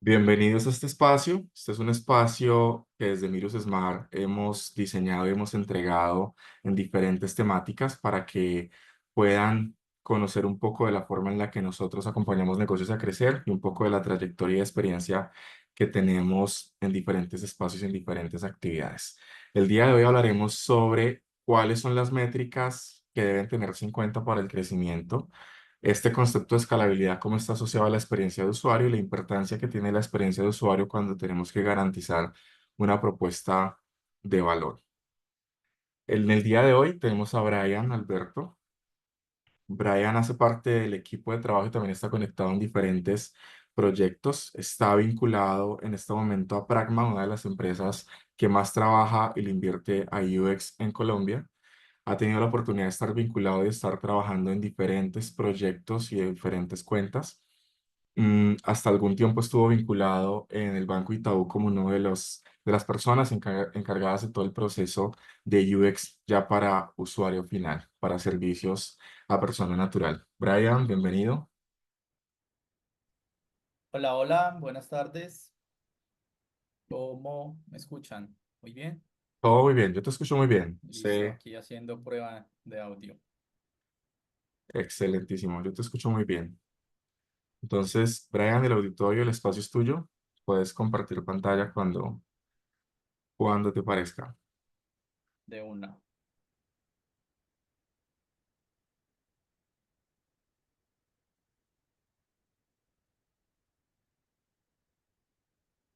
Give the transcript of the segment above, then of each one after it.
Bienvenidos a este espacio. Este es un espacio que desde Mirus Smart hemos diseñado y hemos entregado en diferentes temáticas para que puedan conocer un poco de la forma en la que nosotros acompañamos negocios a crecer y un poco de la trayectoria y experiencia que tenemos en diferentes espacios y en diferentes actividades. El día de hoy hablaremos sobre cuáles son las métricas que deben tenerse en cuenta para el crecimiento, este concepto de escalabilidad, cómo está asociado a la experiencia de usuario y la importancia que tiene la experiencia de usuario cuando tenemos que garantizar una propuesta de valor. En el día de hoy tenemos a Brian Alberto. Brian hace parte del equipo de trabajo y también está conectado en diferentes proyectos. Está vinculado en este momento a Pragma, una de las empresas que más trabaja y le invierte a UX en Colombia. Ha tenido la oportunidad de estar vinculado y de estar trabajando en diferentes proyectos y de diferentes cuentas. Hasta algún tiempo estuvo vinculado en el Banco Itaú como uno de las personas encargadas de todo el proceso de UX ya para usuario final, para servicios a persona natural. Brian, bienvenido. Hola, hola, buenas tardes. ¿Cómo me escuchan? Muy bien. Todo muy bien, yo te escucho muy bien. Listo, Sí, aquí haciendo prueba de audio. excelentísimo, yo te escucho muy bien. Entonces, Brian, el auditorio, el espacio es tuyo. Puedes compartir pantalla cuando te parezca. De una.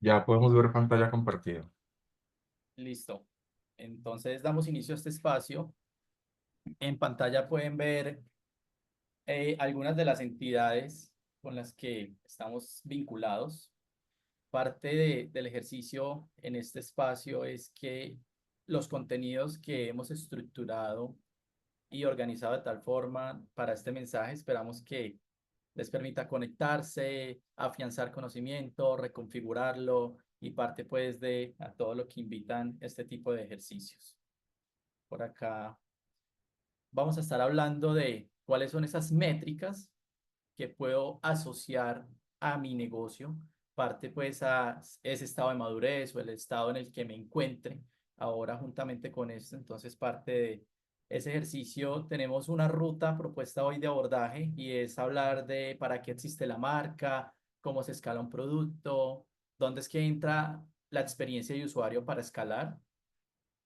Ya podemos ver pantalla compartida. Listo. Entonces damos inicio a este espacio. En pantalla pueden ver algunas de las entidades con las que estamos vinculados. Parte del ejercicio en este espacio es que los contenidos que hemos estructurado y organizado de tal forma para este mensaje, esperamos que les permita conectarse, afianzar conocimiento, reconfigurarlo y parte pues de a todo lo que invitan este tipo de ejercicios. Por acá vamos a estar hablando de cuáles son esas métricas que puedo asociar a mi negocio, parte pues a ese estado de madurez o el estado en el que me encuentre ahora juntamente con esto. Entonces, parte de ese ejercicio tenemos una ruta propuesta hoy de abordaje y es hablar de para qué existe la marca, cómo se escala un producto, dónde es que entra la experiencia de usuario para escalar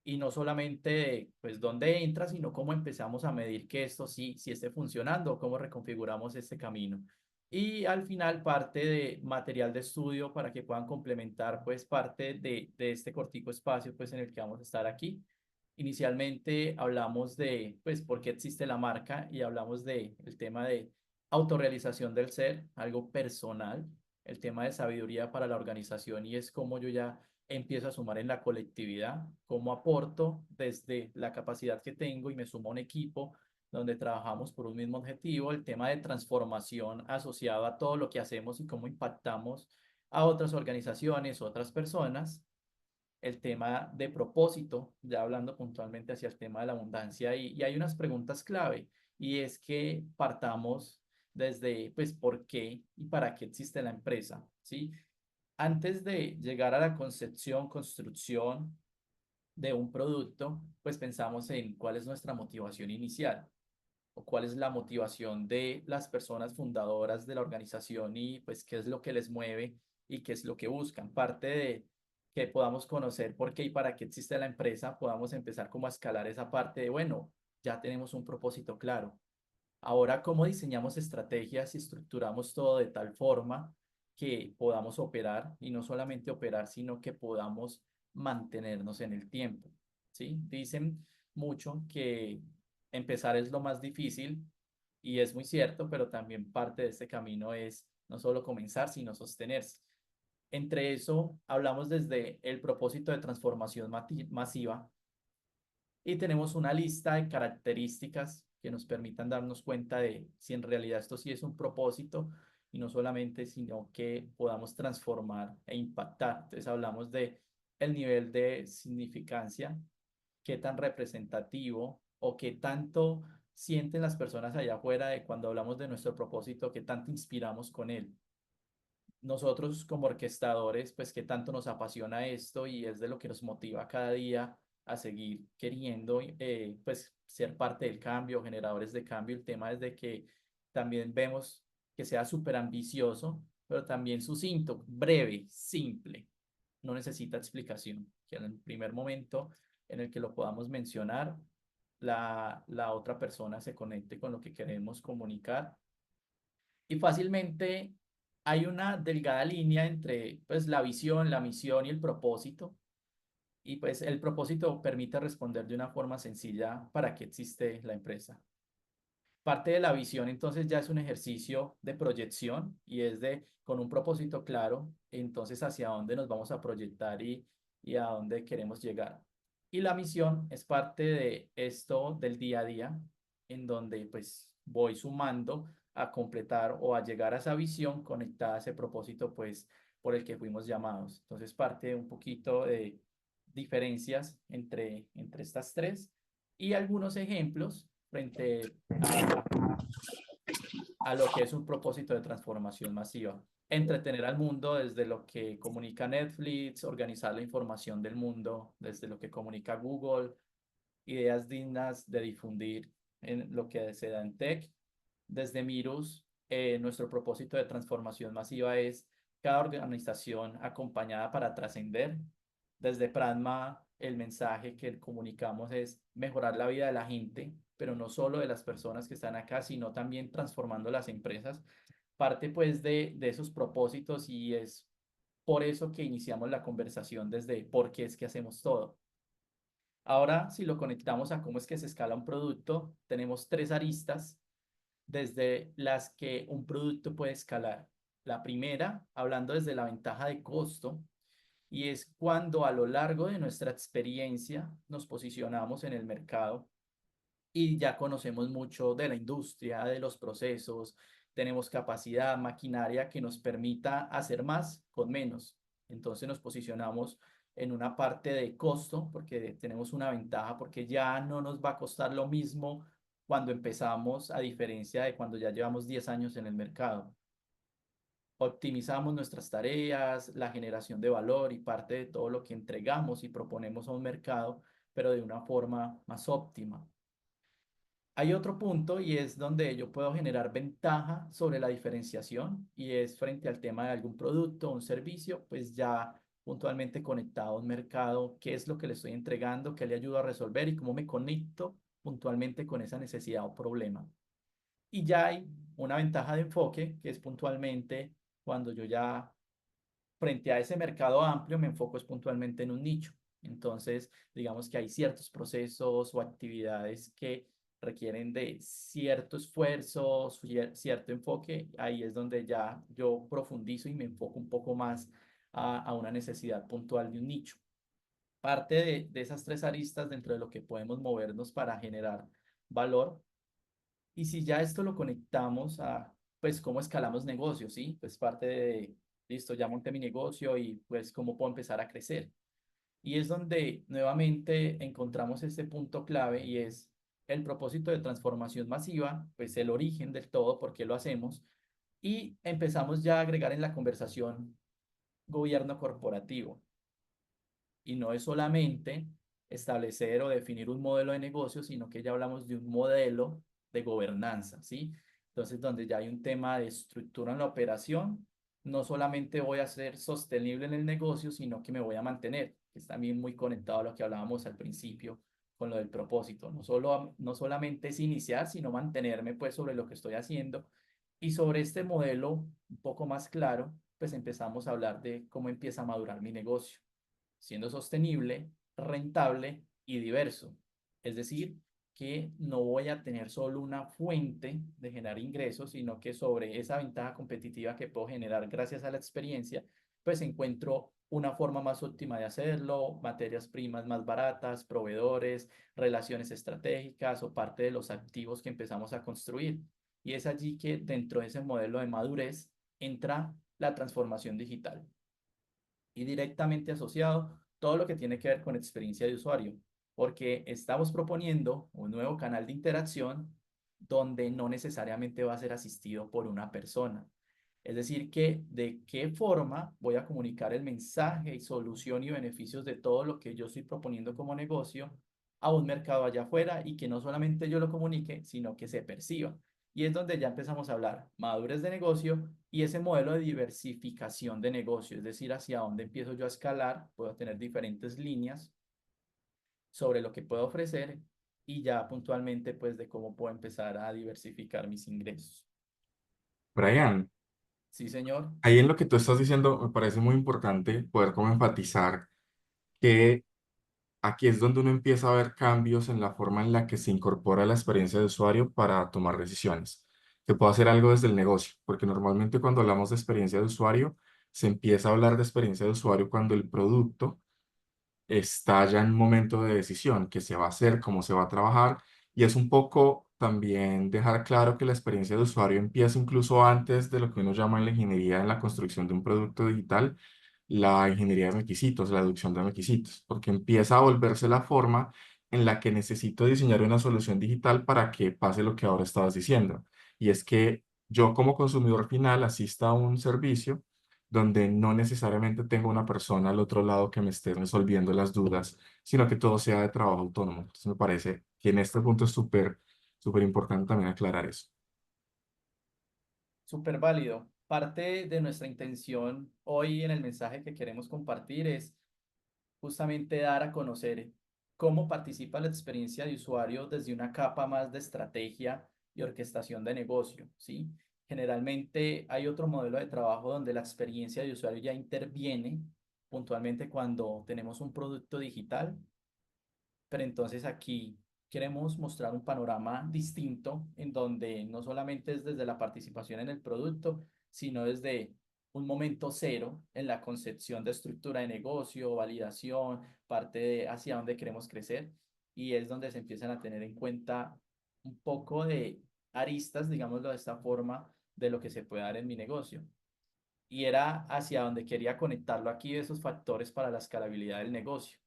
y no solamente pues dónde entra, sino cómo empezamos a medir que esto sí esté funcionando, cómo reconfiguramos este camino. Y al final parte de material de estudio para que puedan complementar pues parte de este cortico espacio pues en el que vamos a estar aquí. Inicialmente hablamos de pues por qué existe la marca y hablamos de el tema de autorrealización del ser, algo personal, el tema de sabiduría para la organización y es cómo yo ya empiezo a sumar en la colectividad, cómo aporto desde la capacidad que tengo y me sumo a un equipo donde trabajamos por un mismo objetivo, el tema de transformación asociado a todo lo que hacemos y cómo impactamos a otras organizaciones, otras personas, el tema de propósito, ya hablando puntualmente hacia el tema de la abundancia, y hay unas preguntas clave, y es que partamos desde, pues, ¿por qué y para qué existe la empresa? ¿Sí? Antes de llegar a la concepción, construcción de un producto, pues pensamos en cuál es nuestra motivación inicial o cuál es la motivación de las personas fundadoras de la organización y pues qué es lo que les mueve y qué es lo que buscan. Parte de que podamos conocer por qué y para qué existe la empresa, podamos empezar como a escalar esa parte de, bueno, ya tenemos un propósito claro. Ahora, ¿cómo diseñamos estrategias y estructuramos todo de tal forma que podamos operar y no solamente operar, sino que podamos mantenernos en el tiempo? ¿Sí? Dicen mucho que empezar es lo más difícil y es muy cierto, pero también parte de este camino es no solo comenzar, sino sostenerse. Entre eso, hablamos desde el propósito de transformación masiva y tenemos una lista de características que nos permitan darnos cuenta de si en realidad esto sí es un propósito y no solamente, sino que podamos transformar e impactar. Entonces hablamos de el nivel de significancia, qué tan representativo o qué tanto sienten las personas allá afuera de cuando hablamos de nuestro propósito, qué tanto inspiramos con él. nosotros como orquestadores, pues qué tanto nos apasiona esto y es de lo que nos motiva cada día a seguir queriendo, pues ser parte del cambio, generadores de cambio. El tema es de que también vemos que sea súper ambicioso, pero también sucinto, breve, simple, no necesita explicación, que en el primer momento en el que lo podamos mencionar, la otra persona se conecte con lo que queremos comunicar y fácilmente hay una delgada línea entre pues la visión, la misión y el propósito. Y pues el propósito permite responder de una forma sencilla para qué existe la empresa. Parte de la visión entonces ya es un ejercicio de proyección y es de con un propósito claro, entonces hacia dónde nos vamos a proyectar y a dónde queremos llegar. Y la misión es parte de esto del día a día, en donde pues voy sumando a completar o a llegar a esa visión conectada a ese propósito pues por el que fuimos llamados. Entonces parte un poquito de diferencias entre estas tres y algunos ejemplos frente a lo que es un propósito de transformación masiva. Entretener al mundo desde lo que comunica Netflix, organizar la información del mundo desde lo que comunica Google, ideas dignas de difundir en lo que se da en tech. Desde Mirus, nuestro propósito de transformación masiva es cada organización acompañada para trascender. Desde Pragma, el mensaje que comunicamos es mejorar la vida de la gente, pero no solo de las personas que están acá, sino también transformando las empresas. Parte pues de esos propósitos y es por eso que iniciamos la conversación desde por qué es que hacemos todo. Ahora, si lo conectamos a cómo es que se escala un producto, tenemos tres aristas desde las que un producto puede escalar. La primera, hablando desde la ventaja de costo, y es cuando a lo largo de nuestra experiencia nos posicionamos en el mercado y ya conocemos mucho de la industria, de los procesos, tenemos capacidad, maquinaria que nos permita hacer más con menos. Entonces nos posicionamos en una parte de costo porque tenemos una ventaja, porque ya no nos va a costar lo mismo cuando empezamos, a diferencia de cuando ya llevamos 10 años en el mercado. Optimizamos nuestras tareas, la generación de valor y parte de todo lo que entregamos y proponemos a un mercado, pero de una forma más óptima. Hay otro punto y es donde yo puedo generar ventaja sobre la diferenciación y es frente al tema de algún producto o un servicio, pues ya puntualmente conectado a un mercado, qué es lo que le estoy entregando, qué le ayudo a resolver y cómo me conecto puntualmente con esa necesidad o problema. Y ya hay una ventaja de enfoque que es puntualmente cuando yo ya frente a ese mercado amplio me enfoco es puntualmente en un nicho. Entonces, digamos que hay ciertos procesos o actividades que requieren de cierto esfuerzo, cierto enfoque. Ahí es donde ya yo profundizo y me enfoco un poco más a una necesidad puntual de un nicho. Parte de esas tres aristas dentro de lo que podemos movernos para generar valor. Y si ya esto lo conectamos a, pues, cómo escalamos negocios, ¿sí? Pues parte de, listo, ya monté mi negocio y pues cómo puedo empezar a crecer. Y es donde nuevamente encontramos este punto clave y es el propósito de transformación masiva, pues el origen del todo, por qué lo hacemos. Y empezamos ya a agregar en la conversación gobierno corporativo. Y no es solamente establecer o definir un modelo de negocio, sino que ya hablamos de un modelo de gobernanza, ¿sí? Entonces, donde ya hay un tema de estructura en la operación, no solamente voy a ser sostenible en el negocio, sino que me voy a mantener, que es también muy conectado a lo que hablábamos al principio con lo del propósito. No solamente es iniciar, sino mantenerme pues sobre lo que estoy haciendo. Y sobre este modelo un poco más claro, pues empezamos a hablar de cómo empieza a madurar mi negocio siendo sostenible, rentable y diverso. Es decir, que no voy a tener solo una fuente de generar ingresos, sino que sobre esa ventaja competitiva que puedo generar gracias a la experiencia, pues encuentro una forma más óptima de hacerlo, materias primas más baratas, proveedores, relaciones estratégicas o parte de los activos que empezamos a construir. Y es allí que dentro de ese modelo de madurez entra la transformación digital y directamente asociado todo lo que tiene que ver con experiencia de usuario, porque estamos proponiendo un nuevo canal de interacción donde no necesariamente va a ser asistido por una persona. Es decir, que de qué forma voy a comunicar el mensaje y solución y beneficios de todo lo que yo estoy proponiendo como negocio a un mercado allá afuera y que no solamente yo lo comunique, sino que se perciba. Y es donde ya empezamos a hablar madurez de negocio y ese modelo de diversificación de negocio, es decir, hacia dónde empiezo yo a escalar, puedo tener diferentes líneas sobre lo que puedo ofrecer y ya puntualmente pues de cómo puedo empezar a diversificar mis ingresos. Brian, Sí, señor. ahí en lo que tú estás diciendo me parece muy importante poder como enfatizar que aquí es donde uno empieza a ver cambios en la forma en la que se incorpora la experiencia de usuario para tomar decisiones. Se puede hacer algo desde el negocio, porque normalmente cuando hablamos de experiencia de usuario, se empieza a hablar de experiencia de usuario cuando el producto está ya en un momento de decisión, qué se va a hacer, cómo se va a trabajar, y es un poco también dejar claro que la experiencia de usuario empieza incluso antes de lo que uno llama en la ingeniería en la construcción de un producto digital, la ingeniería de requisitos, la deducción de requisitos, porque empieza a volverse la forma en la que necesito diseñar una solución digital para que pase lo que ahora estabas diciendo, y es que yo como consumidor final asista a un servicio donde no necesariamente tengo una persona al otro lado que me esté resolviendo las dudas, sino que todo sea de trabajo autónomo. Entonces me parece que en este punto es súper importante también aclarar eso. Súper válido. Parte de nuestra intención hoy en el mensaje que queremos compartir es justamente dar a conocer cómo participa la experiencia de usuario desde una capa más de estrategia y orquestación de negocio, ¿sí? Generalmente hay otro modelo de trabajo donde la experiencia de usuario ya interviene puntualmente cuando tenemos un producto digital, pero entonces aquí queremos mostrar un panorama distinto en donde no solamente es desde la participación en el producto, sino desde un momento cero en la concepción de estructura de negocio, validación, parte de hacia dónde queremos crecer y es donde se empiezan a tener en cuenta un poco de aristas, digámoslo de esta forma, de lo que se puede dar en mi negocio y era hacia donde quería conectarlo aquí de esos factores para la escalabilidad del negocio.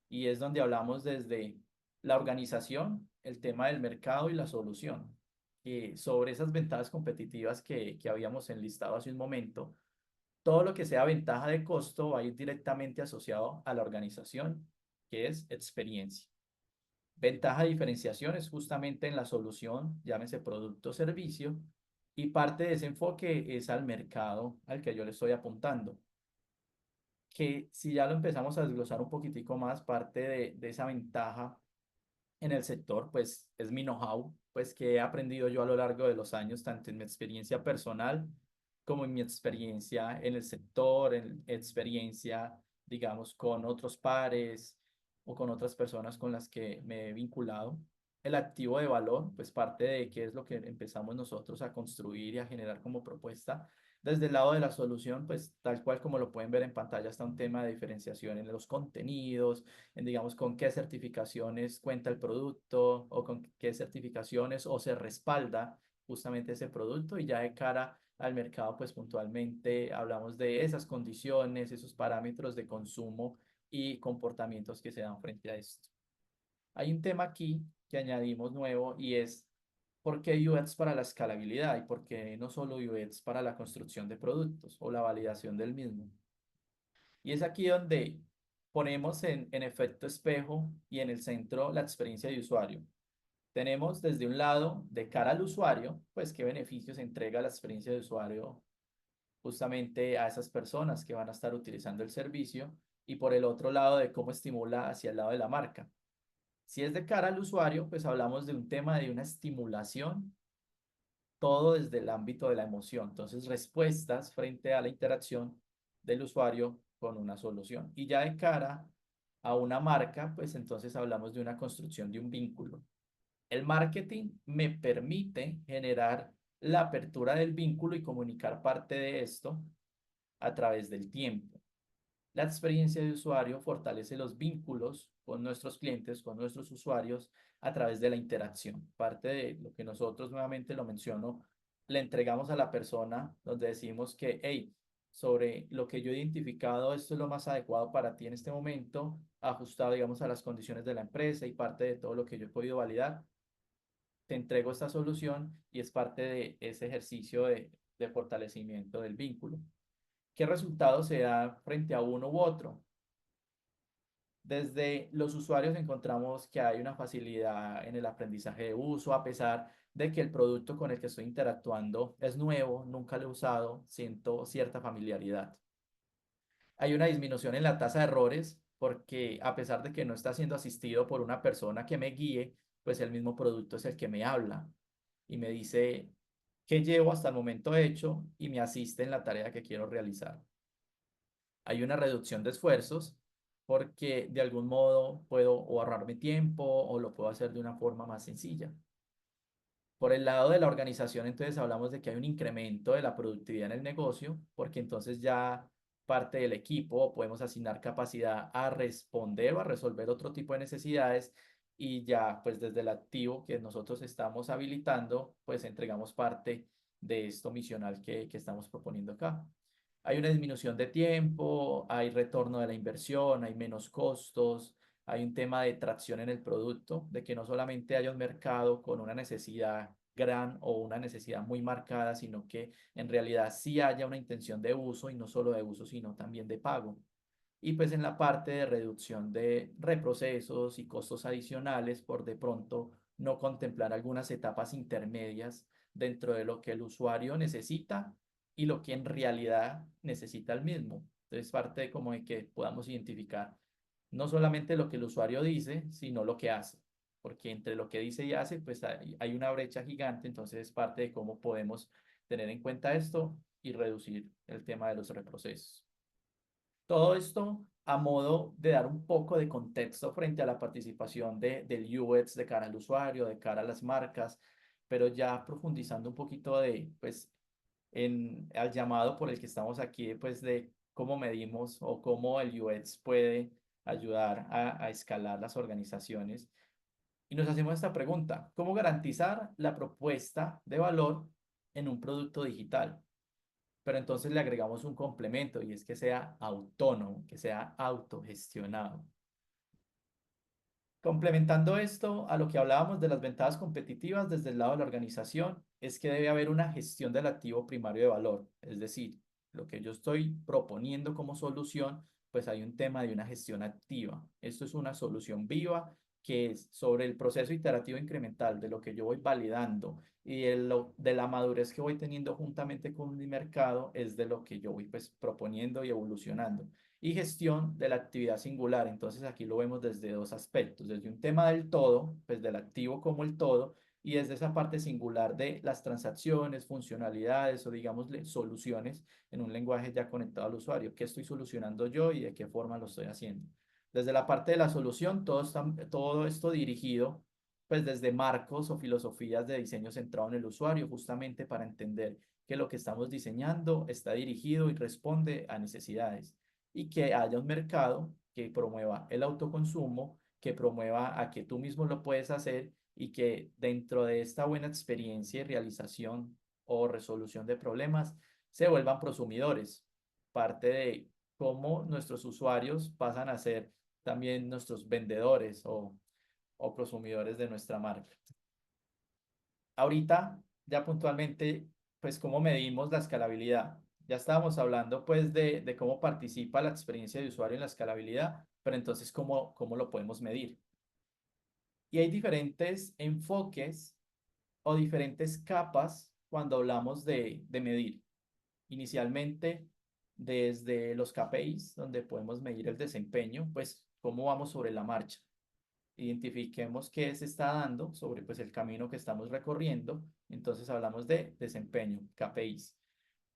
Y es donde hablamos desde la organización, el tema del mercado y la solución. Y sobre esas ventajas competitivas que habíamos enlistado hace un momento, todo lo que sea ventaja de costo va a ir directamente asociado a la organización, que es experiencia. Ventaja de diferenciación es justamente en la solución, llámese producto o servicio, y parte de ese enfoque es al mercado al que yo le estoy apuntando. Que si ya lo empezamos a desglosar un poquitico más, parte de esa ventaja en el sector, pues es mi know-how, pues que he aprendido yo a lo largo de los años, tanto en mi experiencia personal como en mi experiencia en el sector, en experiencia, digamos, con otros pares o con otras personas con las que me he vinculado. El activo de valor, pues parte de qué es lo que empezamos nosotros a construir y a generar como propuesta. Desde el lado de la solución, pues tal cual como lo pueden ver en pantalla, está un tema de diferenciación en los contenidos, en digamos con qué certificaciones cuenta el producto o con qué certificaciones o se respalda justamente ese producto y ya de cara al mercado pues puntualmente hablamos de esas condiciones, esos parámetros de consumo y comportamientos que se dan frente a esto. Hay un tema aquí que añadimos nuevo y es ¿por qué UX para la escalabilidad y por qué no solo UX para la construcción de productos o la validación del mismo? Y es aquí donde ponemos en efecto espejo y en el centro la experiencia de usuario. Tenemos desde un lado, de cara al usuario, pues qué beneficios entrega la experiencia de usuario justamente a esas personas que van a estar utilizando el servicio y por el otro lado de cómo estimula hacia el lado de la marca. Si es de cara al usuario, pues hablamos de un tema de una estimulación, todo desde el ámbito de la emoción. Entonces, respuestas frente a la interacción del usuario con una solución. Y ya de cara a una marca, pues entonces hablamos de una construcción de un vínculo. El marketing me permite generar la apertura del vínculo y comunicar parte de esto a través del tiempo. La experiencia de usuario fortalece los vínculos con nuestros clientes, con nuestros usuarios a través de la interacción. Parte de lo que nosotros, nuevamente lo menciono, le entregamos a la persona donde decimos que, hey, sobre lo que yo he identificado, esto es lo más adecuado para ti en este momento, ajustado, digamos, a las condiciones de la empresa y parte de todo lo que yo he podido validar. Te entrego esta solución y es parte de ese ejercicio de de fortalecimiento del vínculo. ¿Qué resultado se da frente a uno u otro? Desde los usuarios encontramos que hay una facilidad en el aprendizaje de uso, a pesar de que el producto con el que estoy interactuando es nuevo, nunca lo he usado, siento cierta familiaridad. Hay una disminución en la tasa de errores porque a pesar de que no está siendo asistido por una persona que me guíe, pues el mismo producto es el que me habla y me dice qué llevo hasta el momento hecho y me asiste en la tarea que quiero realizar. Hay una reducción de esfuerzos porque de algún modo puedo o ahorrarme tiempo o lo puedo hacer de una forma más sencilla. Por el lado de la organización, entonces hablamos de que hay un incremento de la productividad en el negocio, porque entonces ya parte del equipo podemos asignar capacidad a responder o a resolver otro tipo de necesidades y ya pues desde el activo que nosotros estamos habilitando, pues entregamos parte de esto misional que estamos proponiendo acá. Hay una disminución de tiempo, hay retorno de la inversión, hay menos costos, hay un tema de tracción en el producto, de que no solamente haya un mercado con una necesidad gran o una necesidad muy marcada, sino que en realidad sí haya una intención de uso y no solo de uso, sino también de pago. Y pues en la parte de reducción de reprocesos y costos adicionales, por de pronto no contemplar algunas etapas intermedias dentro de lo que el usuario necesita y lo que en realidad necesita el mismo. Entonces parte de como de que podamos identificar no solamente lo que el usuario dice, sino lo que hace. Porque entre lo que dice y hace, pues hay una brecha gigante, entonces es parte de cómo podemos tener en cuenta esto y reducir el tema de los reprocesos. Todo esto a modo de dar un poco de contexto frente a la participación del UX de cara al usuario, de cara a las marcas, pero ya profundizando un poquito pues, al llamado por el que estamos aquí, pues, de cómo medimos o cómo el UX puede ayudar a escalar las organizaciones. Y nos hacemos esta pregunta: ¿cómo garantizar la propuesta de valor en un producto digital? Pero entonces le agregamos un complemento y es que sea autónomo, que sea autogestionado. Complementando esto a lo que hablábamos de las ventajas competitivas desde el lado de la organización, es que debe haber una gestión del activo primario de valor, es decir, lo que yo estoy proponiendo como solución, pues hay un tema de una gestión activa. Esto es una solución viva que es sobre el proceso iterativo incremental de lo que yo voy validando y de la madurez que voy teniendo juntamente con mi mercado, es de lo que yo voy pues proponiendo y evolucionando y gestión de la actividad singular. Entonces aquí lo vemos desde dos aspectos, desde un tema del todo, pues del activo como el todo, y desde esa parte singular de las transacciones, funcionalidades o digámosle soluciones en un lenguaje ya conectado al usuario. ¿Qué estoy solucionando yo y de qué forma lo estoy haciendo? Desde la parte de la solución, todo esto dirigido pues desde marcos o filosofías de diseño centrado en el usuario, justamente para entender que lo que estamos diseñando está dirigido y responde a necesidades y que haya un mercado que promueva el autoconsumo, que promueva a que tú mismo lo puedes hacer y que dentro de esta buena experiencia y realización o resolución de problemas se vuelvan prosumidores. Parte de cómo nuestros usuarios pasan a ser también nuestros vendedores o prosumidores de nuestra marca. Ahorita, ya puntualmente, pues cómo medimos la escalabilidad. Ya estábamos hablando pues de cómo participa la experiencia de usuario en la escalabilidad, pero entonces cómo lo podemos medir. Y hay diferentes enfoques o diferentes capas cuando hablamos de medir. Inicialmente, desde los KPIs, donde podemos medir el desempeño, pues cómo vamos sobre la marcha. Identifiquemos qué se está dando sobre pues, el camino que estamos recorriendo. Entonces hablamos de desempeño, KPIs.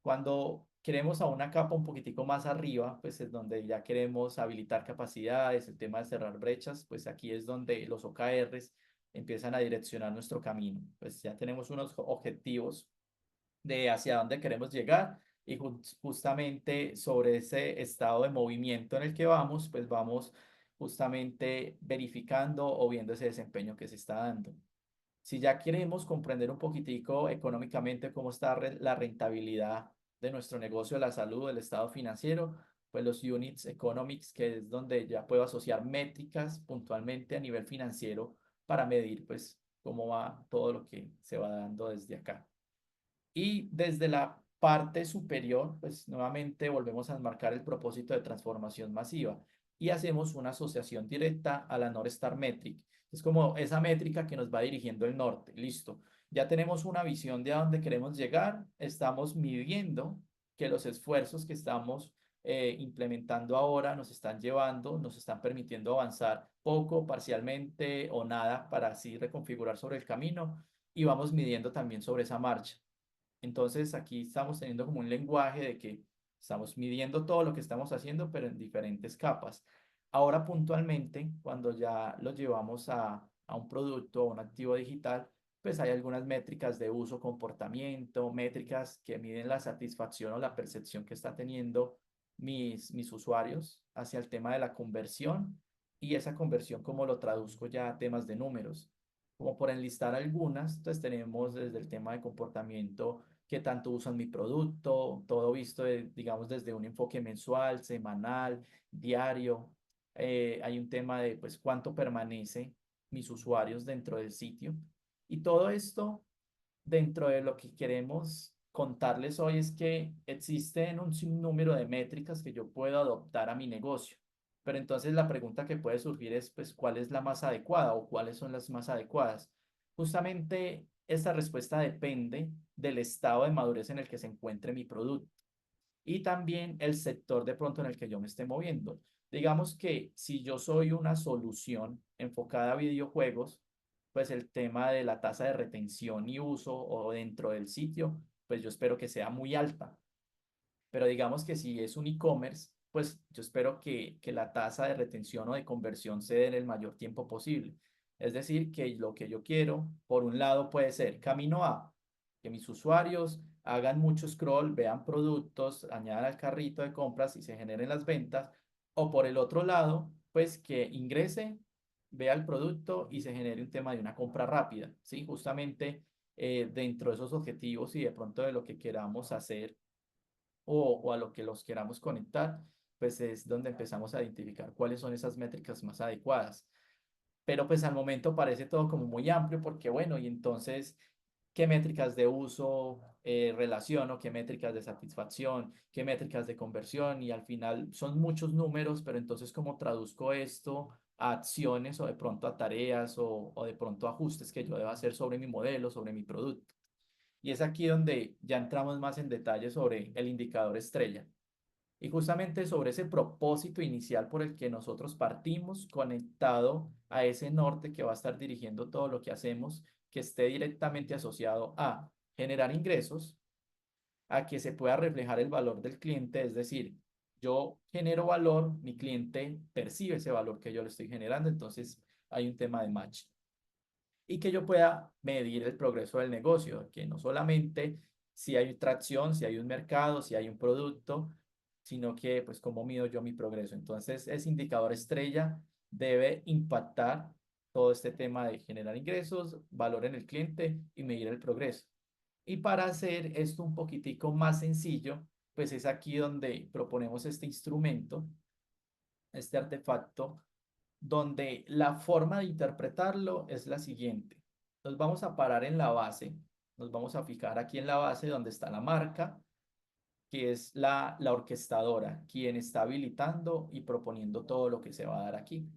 Cuando queremos a una capa un poquitico más arriba, pues es donde ya queremos habilitar capacidades, el tema de cerrar brechas, pues aquí es donde los OKRs empiezan a direccionar nuestro camino. Pues ya tenemos unos objetivos de hacia dónde queremos llegar y justamente sobre ese estado de movimiento en el que vamos, pues vamos justamente verificando o viendo ese desempeño que se está dando. Si ya queremos comprender un poquitico económicamente cómo está la rentabilidad de nuestro negocio, la salud, el estado financiero, pues los units economics, que es donde ya puedo asociar métricas puntualmente a nivel financiero para medir pues cómo va todo lo que se va dando desde acá. Y desde la parte superior, pues nuevamente volvemos a enmarcar el propósito de transformación masiva y hacemos una asociación directa a la North Star Metric. Es como esa métrica que nos va dirigiendo el norte. Listo. Ya tenemos una visión de a dónde queremos llegar. Estamos midiendo que los esfuerzos que estamos implementando ahora nos están llevando, nos están permitiendo avanzar poco, parcialmente o nada para así reconfigurar sobre el camino y vamos midiendo también sobre esa marcha. Entonces aquí estamos teniendo como un lenguaje de que estamos midiendo todo lo que estamos haciendo, pero en diferentes capas. Ahora puntualmente, cuando ya lo llevamos a un producto o un activo digital, pues hay algunas métricas de uso, comportamiento, métricas que miden la satisfacción o la percepción que está teniendo mis usuarios hacia el tema de la conversión y esa conversión como lo traduzco ya a temas de números. Como por enlistar algunas, entonces tenemos desde el tema de comportamiento, qué tanto usan mi producto, todo visto, digamos, desde un enfoque mensual, semanal, diario. Hay un tema de, pues, cuánto permanece mis usuarios dentro del sitio. Y todo esto dentro de lo que queremos contarles hoy es que existen un sinnúmero de métricas que yo puedo adoptar a mi negocio. Pero entonces la pregunta que puede surgir es, pues, ¿cuál es la más adecuada o cuáles son las más adecuadas? Justamente esta respuesta depende del estado de madurez en el que se encuentre mi producto y también el sector de pronto en el que yo me esté moviendo. Digamos que si yo soy una solución enfocada a videojuegos, pues el tema de la tasa de retención y uso o dentro del sitio, pues yo espero que sea muy alta. Pero digamos que si es un e-commerce, pues yo espero que la tasa de retención o de conversión se dé en el mayor tiempo posible. Es decir, que lo que yo quiero, por un lado, puede ser camino a que mis usuarios hagan mucho scroll, vean productos, añadan al carrito de compras y se generen las ventas. O por el otro lado, pues que ingrese, vea el producto y se genere un tema de una compra rápida, ¿sí? Justamente dentro de esos objetivos y de pronto de lo que queramos hacer o a lo que los queramos conectar, pues es donde empezamos a identificar cuáles son esas métricas más adecuadas. Pero pues al momento parece todo como muy amplio porque bueno, y entonces, ¿qué métricas de uso relaciono? ¿Qué métricas de satisfacción? ¿Qué métricas de conversión? Y al final son muchos números, pero entonces, ¿cómo traduzco esto a acciones o de pronto a tareas o de pronto a ajustes que yo deba hacer sobre mi modelo, sobre mi producto? Y es aquí donde ya entramos más en detalle sobre el indicador estrella. Y justamente sobre ese propósito inicial por el que nosotros partimos, conectado a ese norte que va a estar dirigiendo todo lo que hacemos, que esté directamente asociado a generar ingresos, a que se pueda reflejar el valor del cliente, es decir, yo genero valor, mi cliente percibe ese valor que yo le estoy generando, entonces hay un tema de match y que yo pueda medir el progreso del negocio, que no solamente si hay tracción, si hay un mercado, si hay un producto, sino que pues cómo mido yo mi progreso. Entonces, ese indicador estrella debe impactar todo este tema de generar ingresos, valor en el cliente y medir el progreso. Y para hacer esto un poquitico más sencillo, pues es aquí donde proponemos este instrumento, este artefacto donde la forma de interpretarlo es la siguiente. Nos vamos a parar en la base, nos vamos a fijar aquí en la base donde está la marca, que es la orquestadora, quien está habilitando y proponiendo todo lo que se va a dar aquí.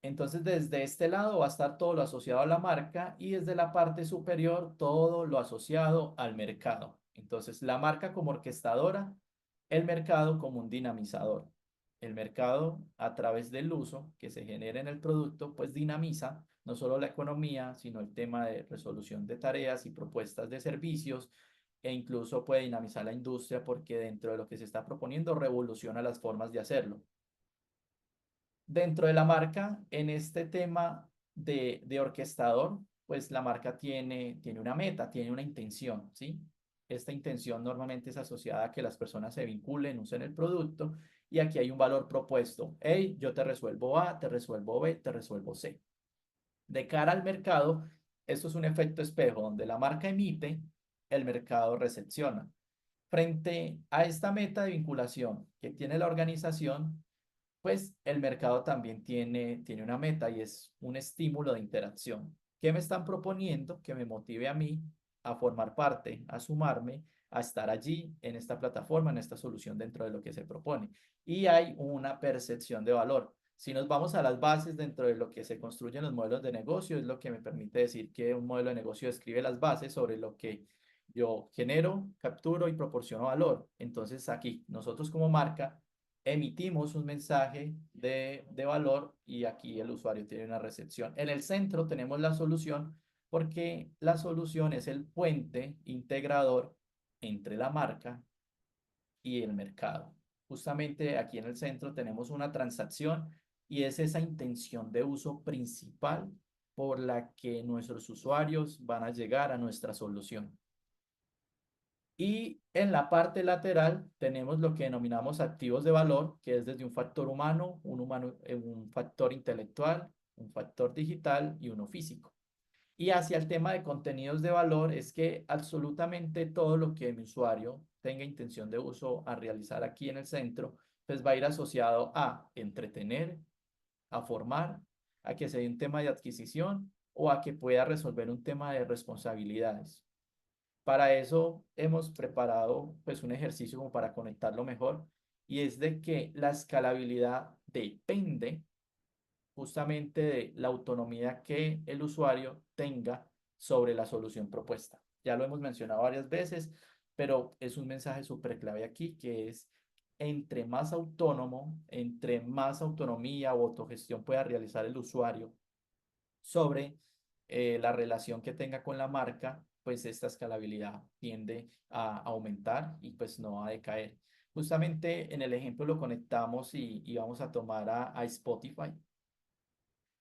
Entonces, desde este lado va a estar todo lo asociado a la marca y desde la parte superior todo lo asociado al mercado. Entonces, la marca como orquestadora, el mercado como un dinamizador. El mercado, a través del uso que se genera en el producto, pues dinamiza no solo la economía, sino el tema de resolución de tareas y propuestas de servicios e incluso puede dinamizar la industria porque dentro de lo que se está proponiendo revoluciona las formas de hacerlo. Dentro de la marca, en este tema de orquestador, pues la marca tiene una meta, tiene una intención, ¿sí? Esta intención normalmente es asociada a que las personas se vinculen, usen el producto y aquí hay un valor propuesto. Hey, yo te resuelvo A, te resuelvo B, te resuelvo C. De cara al mercado, esto es un efecto espejo donde la marca emite, el mercado recepciona. Frente a esta meta de vinculación que tiene la organización, pues el mercado también tiene una meta y es un estímulo de interacción. ¿Qué me están proponiendo que me motive a mí a formar parte, a sumarme a estar allí en esta plataforma, en esta solución dentro de lo que se propone. Y hay una percepción de valor. Si nos vamos a las bases dentro de lo que se construyen los modelos de negocio, es lo que me permite decir que un modelo de negocio describe las bases sobre lo que yo genero, capturo y proporciono valor. Entonces aquí nosotros como marca emitimos un mensaje de valor y aquí el usuario tiene una recepción. En el centro tenemos la solución porque la solución es el puente integrador entre la marca y el mercado. Justamente aquí en el centro tenemos una transacción y es esa intención de uso principal por la que nuestros usuarios van a llegar a nuestra solución. Y en la parte lateral tenemos lo que denominamos activos de valor, que es desde un factor humano, un factor intelectual, un factor digital y uno físico. Y hacia el tema de contenidos de valor es que absolutamente todo lo que mi usuario tenga intención de uso a realizar aquí en el centro, pues va a ir asociado a entretener, a formar, a que sea un tema de adquisición o a que pueda resolver un tema de responsabilidades. Para eso hemos preparado pues un ejercicio como para conectarlo mejor y es de que la escalabilidad depende justamente de la autonomía que el usuario tenga sobre la solución propuesta. Ya lo hemos mencionado varias veces, pero es un mensaje súper clave aquí que es entre más autónomo, entre más autonomía o autogestión pueda realizar el usuario sobre la relación que tenga con la marca, pues esta escalabilidad tiende a aumentar y pues no a decaer. Justamente en el ejemplo lo conectamos y vamos a tomar a Spotify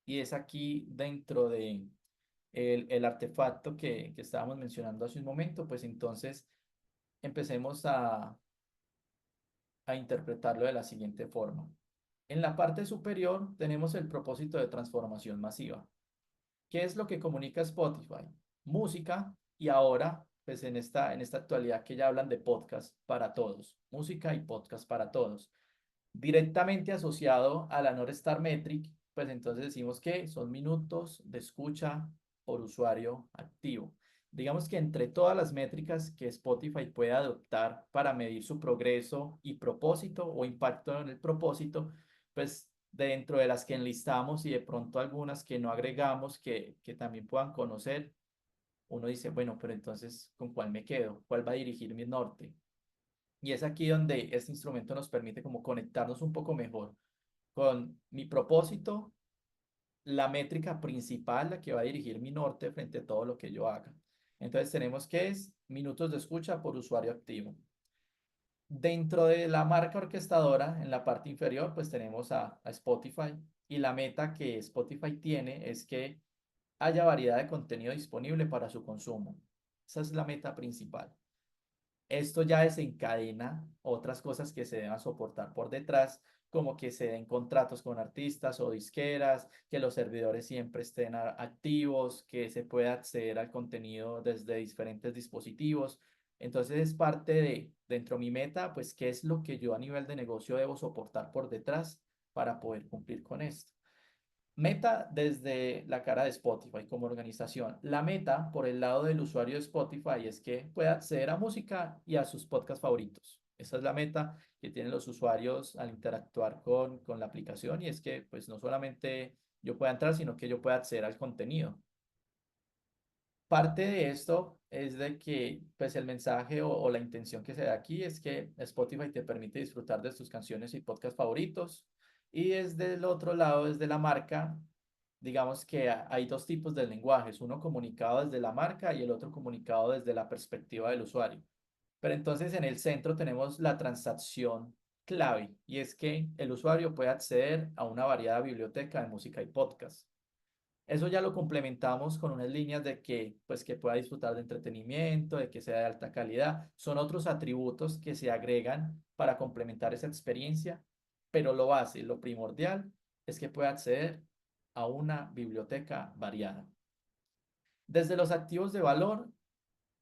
y es aquí dentro de el artefacto que estábamos mencionando hace un momento, pues entonces empecemos a interpretarlo de la siguiente forma. En la parte superior tenemos el propósito de transformación masiva. ¿Qué es lo que comunica Spotify? Música y ahora, pues en esta actualidad que ya hablan de podcast para todos, música y podcast para todos, directamente asociado a la North Star Metric, pues entonces decimos que son minutos de escucha por usuario activo. Digamos que entre todas las métricas que Spotify puede adoptar para medir su progreso y propósito o impacto en el propósito, pues dentro de las que enlistamos y de pronto algunas que no agregamos que también puedan conocer, uno dice, bueno, pero entonces, ¿con cuál me quedo? ¿Cuál va a dirigir mi norte? Y es aquí donde este instrumento nos permite como conectarnos un poco mejor con mi propósito, la métrica principal, la que va a dirigir mi norte frente a todo lo que yo haga. Entonces tenemos que es minutos de escucha por usuario activo. Dentro de la marca orquestadora, en la parte inferior, pues tenemos a Spotify y la meta que Spotify tiene es que haya variedad de contenido disponible para su consumo. Esa es la meta principal. Esto ya desencadena otras cosas que se deban soportar por detrás, como que se den contratos con artistas o disqueras, que los servidores siempre estén activos, que se pueda acceder al contenido desde diferentes dispositivos. Entonces es parte de, dentro de mi meta, pues, qué es lo que yo a nivel de negocio debo soportar por detrás para poder cumplir con esto. Meta desde la cara de Spotify como organización. La meta por el lado del usuario de Spotify es que pueda acceder a música y a sus podcasts favoritos. Esa es la meta que tienen los usuarios al interactuar con la aplicación y es que pues no solamente yo pueda entrar, sino que yo pueda acceder al contenido. Parte de esto es de que pues el mensaje o la intención que se da aquí es que Spotify te permite disfrutar de tus canciones y podcasts favoritos y desde el otro lado, desde la marca, digamos que hay dos tipos de lenguajes, uno comunicado desde la marca y el otro comunicado desde la perspectiva del usuario. Pero entonces en el centro tenemos la transacción clave y es que el usuario puede acceder a una variada biblioteca de música y podcast. Eso ya lo complementamos con unas líneas de que, pues, que pueda disfrutar de entretenimiento, de que sea de alta calidad. Son otros atributos que se agregan para complementar esa experiencia, pero lo base, lo primordial es que pueda acceder a una biblioteca variada. Desde los activos de valor,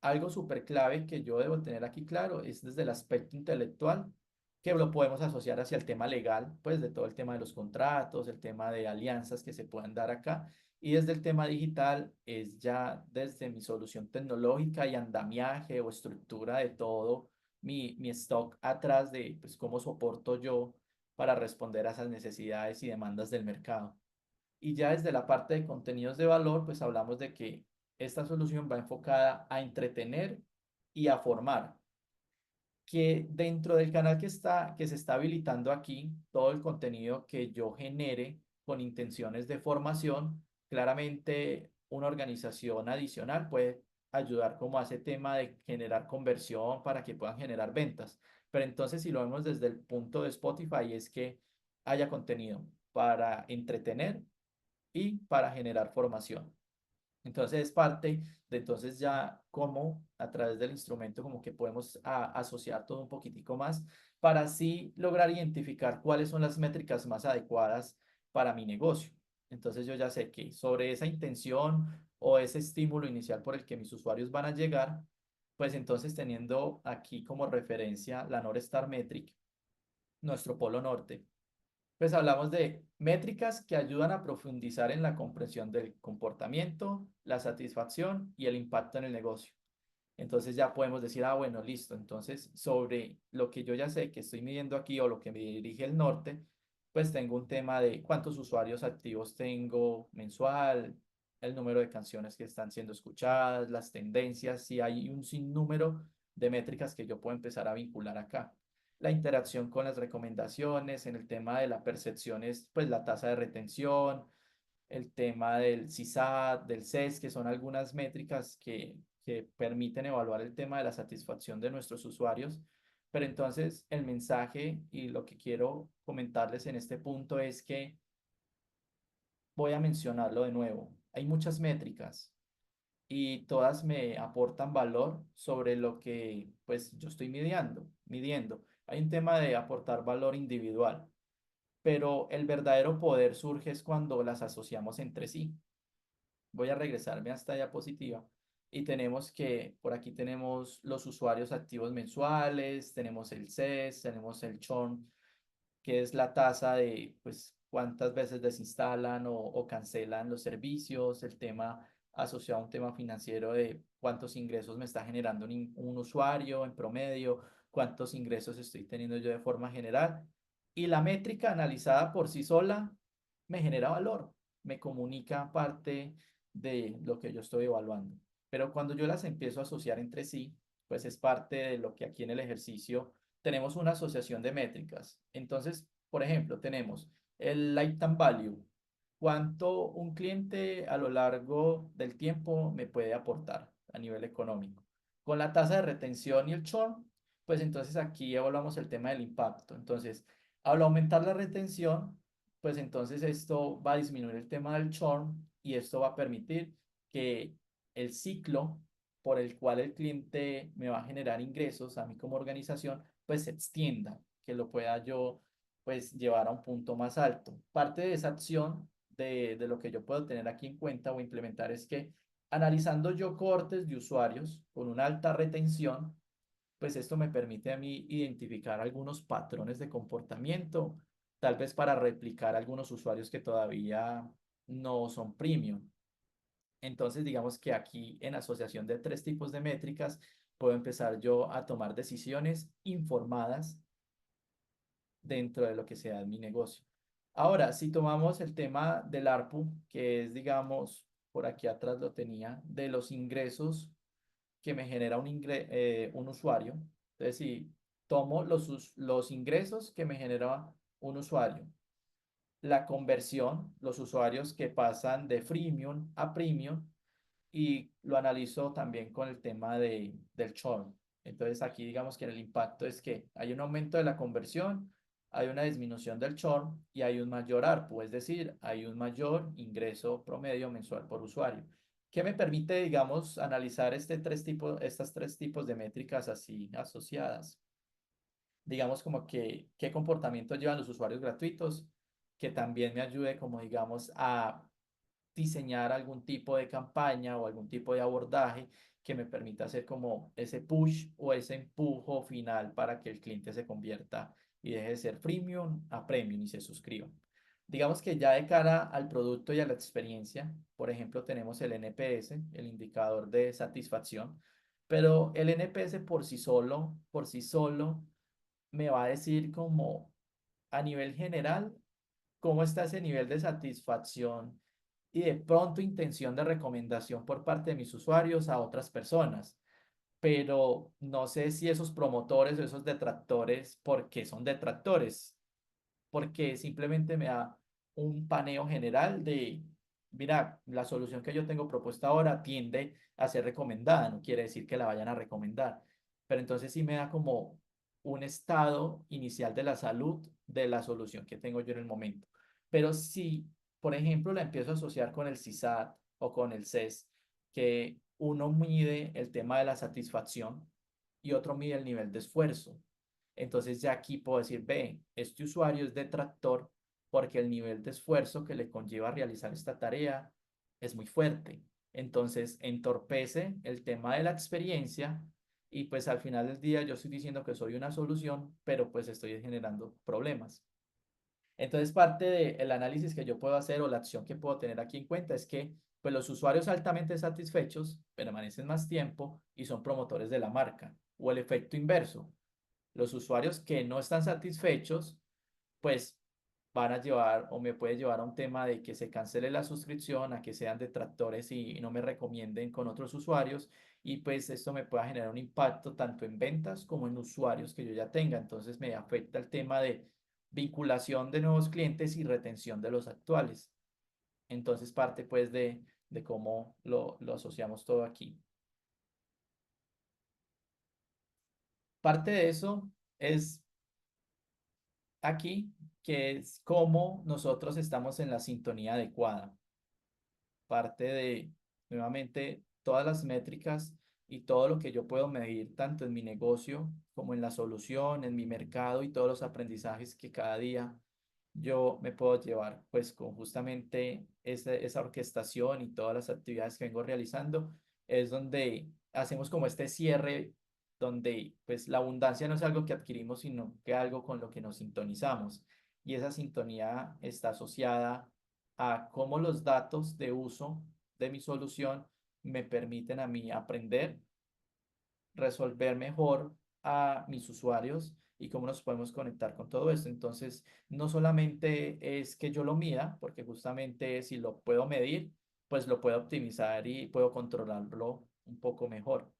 algo súper clave que yo debo tener aquí claro es desde el aspecto intelectual, que lo podemos asociar hacia el tema legal, pues de todo el tema de los contratos, el tema de alianzas que se puedan dar acá. Y desde el tema digital es ya desde mi solución tecnológica y andamiaje o estructura de todo mi stock atrás de pues, cómo soporto yo para responder a esas necesidades y demandas del mercado. Y ya desde la parte de contenidos de valor, pues hablamos de que esta solución va enfocada a entretener y a formar, que dentro del canal que se está habilitando aquí, todo el contenido que yo genere con intenciones de formación, claramente una organización adicional puede ayudar como a ese tema de generar conversión para que puedan generar ventas. Pero entonces si lo vemos desde el punto de Spotify es que haya contenido para entretener y para generar formación. Entonces es parte de entonces ya cómo a través del instrumento como que podemos asociar todo un poquitico más para así lograr identificar cuáles son las métricas más adecuadas para mi negocio. Entonces yo ya sé que sobre esa intención o ese estímulo inicial por el que mis usuarios van a llegar, pues entonces teniendo aquí como referencia la North Star Metric, nuestro polo norte, pues hablamos de métricas que ayudan a profundizar en la comprensión del comportamiento, la satisfacción y el impacto en el negocio. Entonces ya podemos decir, ah, bueno, listo. Entonces, sobre lo que yo ya sé que estoy midiendo aquí o lo que me dirige el norte, pues tengo un tema de cuántos usuarios activos tengo mensual, el número de canciones que están siendo escuchadas, las tendencias, si hay un sinnúmero de métricas que yo puedo empezar a vincular acá. La interacción con las recomendaciones, en el tema de la percepción es pues la tasa de retención, el tema del CSAT, del CES, que son algunas métricas que permiten evaluar el tema de la satisfacción de nuestros usuarios. Pero entonces el mensaje y lo que quiero comentarles en este punto es que voy a mencionarlo de nuevo. Hay muchas métricas y todas me aportan valor sobre lo que pues yo estoy midiendo. Hay un tema de aportar valor individual, pero el verdadero poder surge es cuando las asociamos entre sí. Voy a regresarme a esta diapositiva y tenemos que, por aquí tenemos los usuarios activos mensuales, tenemos el CES, tenemos el churn, que es la tasa de, pues, cuántas veces desinstalan o cancelan los servicios, el tema asociado a un tema financiero de cuántos ingresos me está generando un usuario en promedio, cuántos ingresos estoy teniendo yo de forma general. Y la métrica analizada por sí sola me genera valor, me comunica parte de lo que yo estoy evaluando. Pero cuando yo las empiezo a asociar entre sí, pues es parte de lo que aquí en el ejercicio tenemos una asociación de métricas. Entonces, por ejemplo, tenemos el lifetime value, cuánto un cliente a lo largo del tiempo me puede aportar a nivel económico. Con la tasa de retención y el churn, pues entonces aquí evaluamos el tema del impacto. Entonces, al aumentar la retención, pues entonces esto va a disminuir el tema del churn y esto va a permitir que el ciclo por el cual el cliente me va a generar ingresos a mí como organización, pues se extienda, que lo pueda yo pues llevar a un punto más alto. Parte de esa acción de lo que yo puedo tener aquí en cuenta o implementar es que analizando yo cortes de usuarios con una alta retención, pues esto me permite a mí identificar algunos patrones de comportamiento, tal vez para replicar algunos usuarios que todavía no son premium. Entonces, digamos que aquí en asociación de tres tipos de métricas, puedo empezar yo a tomar decisiones informadas dentro de lo que sea mi negocio. Ahora, si tomamos el tema del ARPU, que es, digamos, por aquí atrás lo tenía, de los ingresos que me genera un usuario. Entonces, si tomo los ingresos que me genera un usuario, la conversión, los usuarios que pasan de freemium a premium, y lo analizo también con el tema del churn. Entonces aquí digamos que el impacto es que hay un aumento de la conversión, hay una disminución del churn y hay un mayor ARPU, es decir, hay un mayor ingreso promedio mensual por usuario. ¿Qué me permite, digamos, analizar estas tres tipos de métricas así asociadas? Digamos como que qué comportamiento llevan los usuarios gratuitos, que también me ayude como digamos a diseñar algún tipo de campaña o algún tipo de abordaje que me permita hacer como ese push o ese empujo final para que el cliente se convierta y deje de ser freemium a premium y se suscriba. Digamos que ya de cara al producto y a la experiencia, por ejemplo, tenemos el NPS, el indicador de satisfacción, pero el NPS por sí solo, me va a decir como a nivel general cómo está ese nivel de satisfacción y de pronto intención de recomendación por parte de mis usuarios a otras personas. Pero no sé si esos promotores o esos detractores, ¿por qué son detractores? Porque simplemente me da un paneo general de, mira, la solución que yo tengo propuesta ahora tiende a ser recomendada, no quiere decir que la vayan a recomendar, pero entonces sí me da como un estado inicial de la salud de la solución que tengo yo en el momento. Pero si, por ejemplo, la empiezo a asociar con el CSAT o con el CES, que uno mide el tema de la satisfacción y otro mide el nivel de esfuerzo. Entonces ya aquí puedo decir, ve, este usuario es detractor porque el nivel de esfuerzo que le conlleva realizar esta tarea es muy fuerte. Entonces entorpece el tema de la experiencia y pues al final del día yo estoy diciendo que soy una solución, pero pues estoy generando problemas. Entonces, parte del análisis que yo puedo hacer o la acción que puedo tener aquí en cuenta es que pues, los usuarios altamente satisfechos permanecen más tiempo y son promotores de la marca. O el efecto inverso, los usuarios que no están satisfechos, pues van a llevar o me puede llevar a un tema de que se cancele la suscripción, a que sean detractores y no me recomienden con otros usuarios y pues esto me pueda generar un impacto tanto en ventas como en usuarios que yo ya tenga. Entonces me afecta el tema de vinculación de nuevos clientes y retención de los actuales. Entonces parte pues de cómo lo asociamos todo aquí. Parte de eso es aquí, que es cómo nosotros estamos en la sintonía adecuada. Parte de, nuevamente, todas las métricas y todo lo que yo puedo medir, tanto en mi negocio como en la solución, en mi mercado y todos los aprendizajes que cada día yo me puedo llevar, pues con justamente esa orquestación y todas las actividades que vengo realizando, es donde hacemos como este cierre, donde pues la abundancia no es algo que adquirimos, sino que algo con lo que nos sintonizamos. Y esa sintonía está asociada a cómo los datos de uso de mi solución me permiten a mí aprender, resolver mejor a mis usuarios y cómo nos podemos conectar con todo esto. Entonces, no solamente es que yo lo mida, porque justamente si lo puedo medir, pues lo puedo optimizar y puedo controlarlo un poco mejor.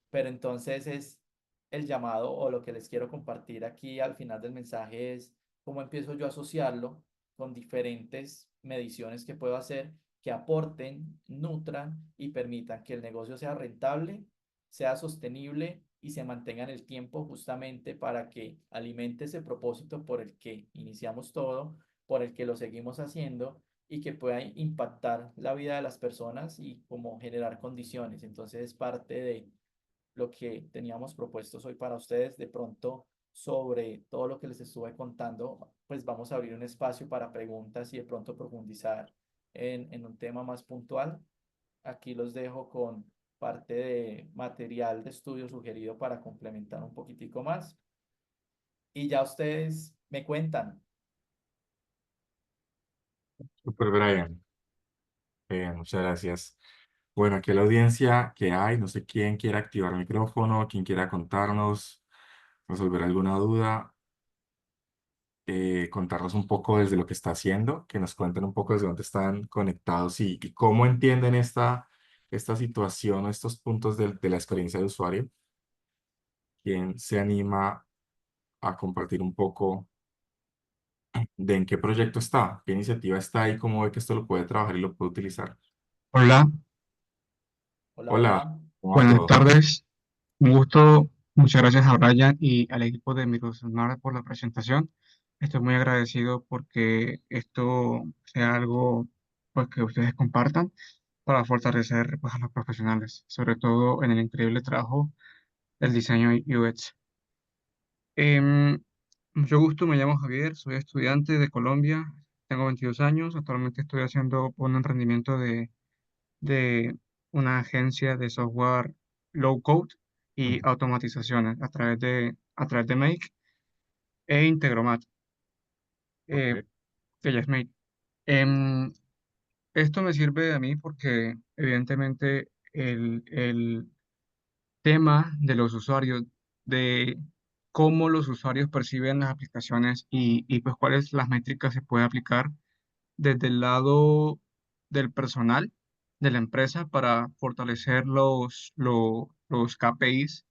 Pero entonces es el llamado o lo que les quiero compartir aquí al final del mensaje es cómo empiezo yo a asociarlo con diferentes mediciones que puedo hacer que aporten, nutran y permitan que el negocio sea rentable, sea sostenible y se mantenga en el tiempo justamente para que alimente ese propósito por el que iniciamos todo, por el que lo seguimos haciendo y que pueda impactar la vida de las personas y como generar condiciones. Entonces es parte de lo que teníamos propuestos hoy para ustedes. De pronto, sobre todo lo que les estuve contando, pues vamos a abrir un espacio para preguntas y de pronto profundizar en un tema más puntual. Aquí los dejo con parte de material de estudio sugerido para complementar un poquitico más. Y ya ustedes me cuentan. Super Brian, muchas gracias. Bueno, aquí la audiencia que hay, no sé quién quiera activar el micrófono, quién quiera contarnos, resolver alguna duda, contarnos un poco desde lo que está haciendo, que nos cuenten un poco desde dónde están conectados y cómo entienden esta situación o estos puntos de la experiencia de usuario. ¿Quién se anima a compartir un poco de en qué proyecto está, qué iniciativa está y cómo ve que esto lo puede trabajar y lo puede utilizar? Hola, Hola, Hola, hola. ¿cómo va buenas todo? tardes. Un gusto. Muchas gracias a Brian y al equipo de Microsoft por la presentación. Estoy muy agradecido porque esto sea algo pues, que ustedes compartan para fortalecer pues, a los profesionales, sobre todo en el increíble trabajo del diseño UX. Em, Mucho gusto, me llamo Javier, soy estudiante de Colombia, tengo 22 años, actualmente estoy haciendo un emprendimiento de una agencia de software low code y Ujú. automatizaciones a través de Make e Integromat. Ok, que ya es made. Em, Esto me sirve a mí porque evidentemente el tema de los usuarios, de cómo los usuarios perciben las aplicaciones y pues cuáles las métricas se puede aplicar desde el lado del personal de la empresa para fortalecer los KPIs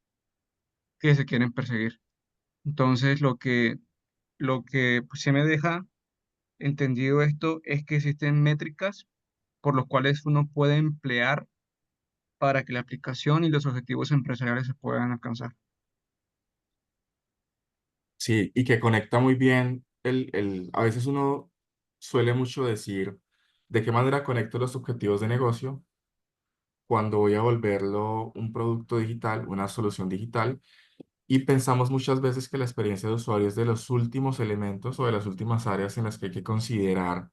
que se quieren perseguir. Entonces, lo que pues, se me deja entendido esto es que existen métricas por los cuales uno puede emplear para que la aplicación y los objetivos empresariales se puedan alcanzar. Sí, y que conecta muy bien a veces uno suele mucho decir de qué manera conecto los objetivos de negocio cuando voy a volverlo un producto digital, una solución digital, y pensamos muchas veces que la experiencia de usuario es de los últimos elementos o de las últimas áreas en las que hay que considerar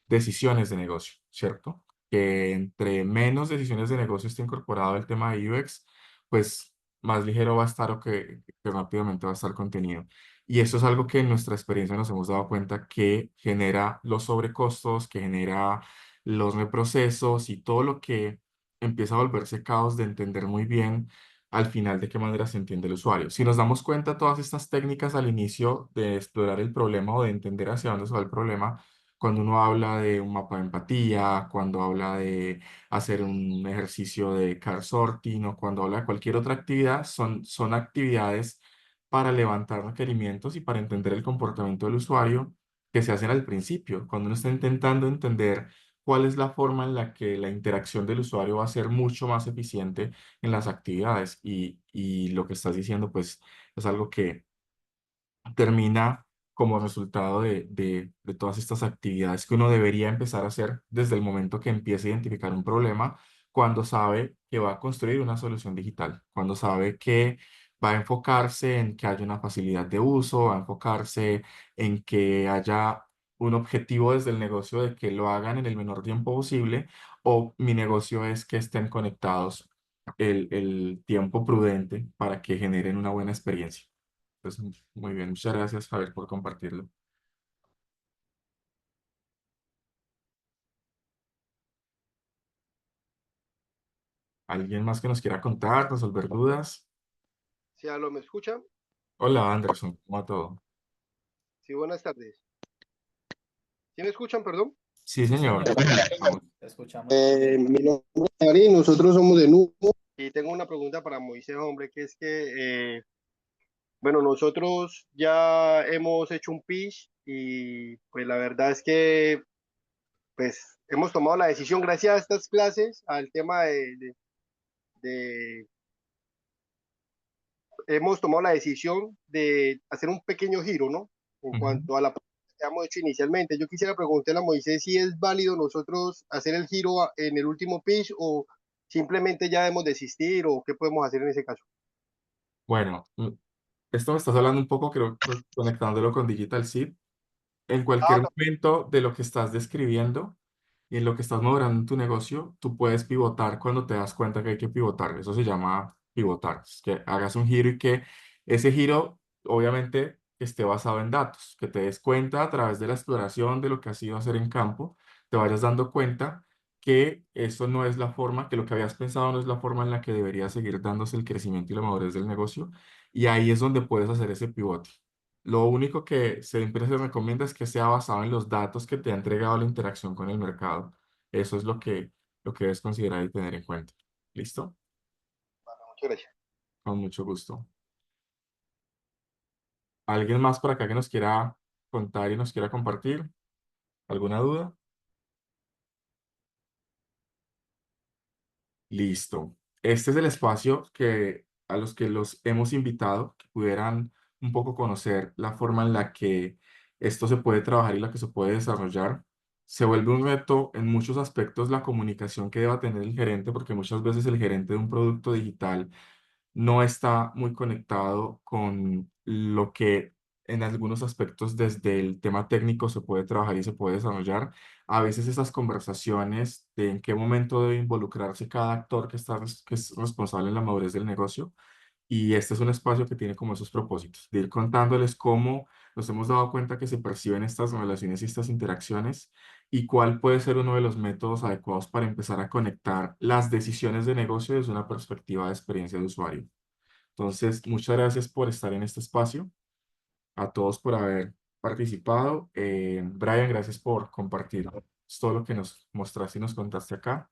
decisiones de negocio, ¿cierto? Que entre menos decisiones de negocio esté incorporado el tema de UX, pues más ligero va a estar o que rápidamente va a estar contenido. Y eso es algo que en nuestra experiencia nos hemos dado cuenta que genera los sobrecostos, que genera los reprocesos y todo lo que empieza a volverse caos de entender muy bien al final de qué manera se entiende el usuario. Si nos damos cuenta, todas estas técnicas al inicio de explorar el problema o de entender hacia dónde se va el problema, cuando uno habla de un mapa de empatía, cuando habla de hacer un ejercicio de car sorting o cuando habla de cualquier otra actividad, son actividades para levantar requerimientos y para entender el comportamiento del usuario que se hacen al principio, cuando uno está intentando entender cuál es la forma en la que la interacción del usuario va a ser mucho más eficiente en las actividades y lo que estás diciendo pues es algo que termina como resultado de todas estas actividades que uno debería empezar a hacer desde el momento que empieza a identificar un problema, cuando sabe que va a construir una solución digital, cuando sabe que va a enfocarse en que haya una facilidad de uso, va a enfocarse en que haya un objetivo desde el negocio de que lo hagan en el menor tiempo posible, o mi negocio es que estén conectados el tiempo prudente para que generen una buena experiencia. Pues muy bien, muchas gracias, Javier, por compartirlo. ¿Alguien más que nos quiera contar, resolver dudas? Si aló, ¿me escuchan? Hola, Anderson, ¿cómo va todo? Sí, buenas tardes. ¿Sí me escuchan, perdón? Sí, Sí, señor. señor, Vamos. te escuchamos muy bien. Mi nombre es Ari, nosotros somos de Nubo y tengo una pregunta para Moisés, hombre, que es que, bueno, nosotros ya hemos hecho un pitch y pues la verdad es que pues hemos tomado la decisión gracias a estas clases, al tema de- hemos tomado la decisión de hacer un pequeño giro, ¿no? En Ujú. cuanto a la propuesta que hemos hecho inicialmente. Yo quisiera preguntarle a Moisés si es válido nosotros hacer el giro en el último pitch o simplemente ya debemos desistir o qué podemos hacer en ese caso. Bueno, esto me estás hablando un poco, creo, conectándolo con Digital Seed. En Ah, cualquier no, momento de lo que estás describiendo y en lo que estás moderando en tu negocio, tú puedes pivotar cuando te das cuenta que hay que pivotar. Eso se llama pivotar. Es que hagas un giro y que ese giro, obviamente, esté basado en datos, que te des cuenta a través de la exploración de lo que has ido a hacer en campo, te vayas dando cuenta que eso no es la forma, que lo que habías pensado no es la forma en la que debería seguir dándose el crecimiento y la madurez del negocio. Y ahí es donde puedes hacer ese pivote. Lo único que siempre se recomienda es que sea basado en los datos que te ha entregado la interacción con el mercado. Eso es lo que debes considerar y tener en cuenta. ¿Listo? muchas gracias. Con mucho gusto. ¿Alguien más por acá que nos quiera contar y nos quiera compartir? ¿Alguna duda? Listo. Este es el espacio a los que los hemos invitado, que pudieran un poco conocer la forma en la que esto se puede trabajar y la que se puede desarrollar. Se vuelve un reto en muchos aspectos la comunicación que deba tener el gerente, porque muchas veces el gerente de un producto digital no está muy conectado con lo que en algunos aspectos desde el tema técnico se puede trabajar y se puede desarrollar. A veces esas conversaciones de en qué momento debe involucrarse cada actor que es responsable en la madurez del negocio Y este es un espacio que tiene como esos propósitos, de ir contándoles cómo nos hemos dado cuenta que se perciben estas relaciones y estas interacciones y cuál puede ser uno de los métodos adecuados para empezar a conectar las decisiones de negocio desde una perspectiva de experiencia de usuario. Entonces, muchas gracias por estar en este espacio, a todos por haber participado. Brian, gracias por compartir todo lo que nos mostraste y nos contaste acá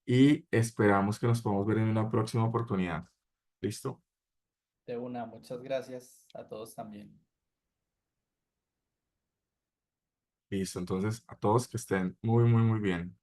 y esperamos que nos podamos ver en una próxima oportunidad. ¿Listo? De una, muchas gracias a todos también. Listo, entonces a todos que estén muy, muy, muy bien.